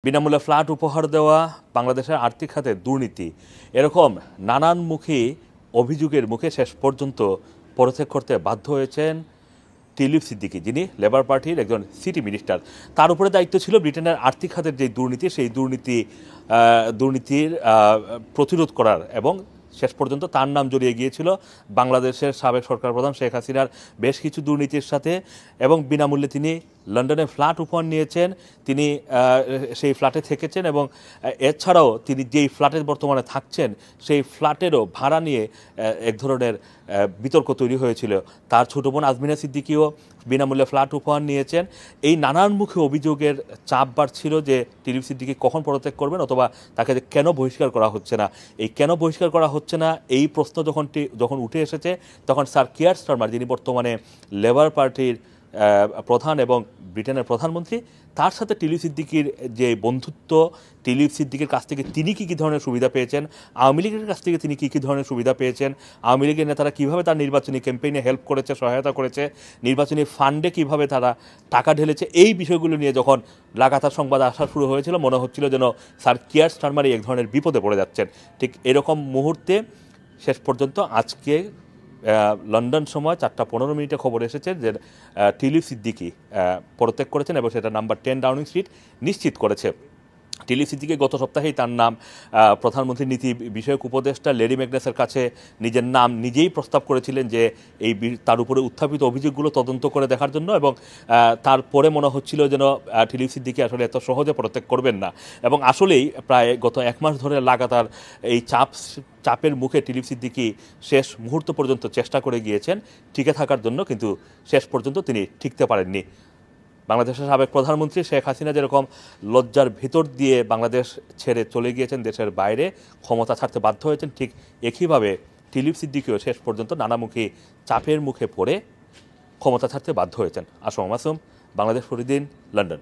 বিনামূল্যে ফ্ল্যাট উপহার দেওয়া, বাংলাদেশের আর্থিক খাতে দুর্নীতি, এরকম নানানমুখী অভিযোগের মুখে শেষ পর্যন্ত পদত্যাগ করতে বাধ্য হয়েছেন টিউলিপ সিদ্দিকী, যিনি লেবার পার্টির একজন সিটি মিনিস্টার। তার উপরে দায়িত্ব ছিল ব্রিটেনের আর্থিক খাতের যে দুর্নীতি, সেই দুর্নীতির প্রতিরোধ করার, এবং শেষ পর্যন্ত তার নাম জড়িয়ে গিয়েছিল বাংলাদেশের সাবেক সরকার প্রধান শেখ হাসিনার বেশ কিছু দুর্নীতির সাথে। এবং বিনামূল্যে তিনি লন্ডনে ফ্ল্যাট উপহার নিয়েছেন, তিনি সেই ফ্ল্যাটে থেকেছেন, এবং এছাড়াও তিনি যেই ফ্ল্যাটে বর্তমানে থাকছেন সেই ফ্ল্যাটেরও ভাড়া নিয়ে এক ধরনের বিতর্ক তৈরি হয়েছিল। তার ছোট বোন আজমিনা সিদ্দিকীও বিনামূল্যে ফ্ল্যাট উপহার নিয়েছেন। এই নানানমুখী অভিযোগের চাপ বাড়ছিল যে টিউলিপ সিদ্দিকী কখন পদত্যাগ করবেন, অথবা তাকে কেন বহিষ্কার করা হচ্ছে না। এই কেন বহিষ্কার করা হচ্ছে না এই প্রশ্ন যখন উঠে এসেছে, তখন স্যার কিয়ার স্টারমার, যিনি বর্তমানে লেবার পার্টির প্রধান এবং ব্রিটেনের প্রধানমন্ত্রী, তার সাথে টিউলিপ সিদ্দিকীর যে বন্ধুত্ব, টিউলিপ সিদ্দিকীর কাছ থেকে তিনি কী ধরনের সুবিধা পেয়েছেন, আওয়ামী লীগের কাছ থেকে তিনি কী ধরনের সুবিধা পেয়েছেন, আওয়ামী লীগের নেতারা কীভাবে তার নির্বাচনী ক্যাম্পেইনে হেল্প করেছে, সহায়তা করেছে, নির্বাচনী ফান্ডে কীভাবে তারা টাকা ঢেলেছে, এই বিষয়গুলো নিয়ে যখন লাগাতার সংবাদ আসা শুরু হয়েছিল, মনে হচ্ছিল যেন স্যার কিয়ার স্টারমারই এক ধরনের বিপদে পড়ে যাচ্ছেন। ঠিক এরকম মুহূর্তে শেষ পর্যন্ত আজকে লন্ডন সময় 4:15 খবর এসেছে যে টিউলিপ সিদ্দিকী পদত্যাগ করেছেন, এবং সেটা নাম্বার 10 ডাউনিং স্ট্রিট নিশ্চিত করেছে। টিউলিপ সিদ্দিকী গত সপ্তাহেই তার নাম প্রধানমন্ত্রী নীতি বিষয়ক উপদেষ্টা লেডি ম্যাগনাসের কাছে নিজের নাম নিজেই প্রস্তাব করেছিলেন যে তার উপরে উত্থাপিত অভিযোগগুলো তদন্ত করে দেখার জন্য, এবং তারপরে মনে হচ্ছিল যেন টিউলিপ সিদ্দিকী আসলে এত সহজে পদত্যাগ করবেন না। এবং আসলেই প্রায় গত 1 মাস ধরে লাগাতার এই চাপের মুখে টিউলিপ সিদ্দিকী শেষ মুহূর্ত পর্যন্ত চেষ্টা করে গিয়েছেন টিকে থাকার জন্য, কিন্তু শেষ পর্যন্ত তিনি টিকতে পারেননি। বাংলাদেশের সাবেক প্রধানমন্ত্রী শেখ হাসিনা যেরকম লজ্জার ভিতর দিয়ে বাংলাদেশ ছেড়ে চলে গিয়েছেন দেশের বাইরে, ক্ষমতা ছাড়তে বাধ্য হয়েছেন, ঠিক একইভাবে টিউলিপ সিদ্দিকীও শেষ পর্যন্ত নানামুখী চাপের মুখে পড়ে ক্ষমতা ছাড়তে বাধ্য হয়েছেন। আসম মাসুম, বাংলাদেশ প্রতিদিন, লন্ডন।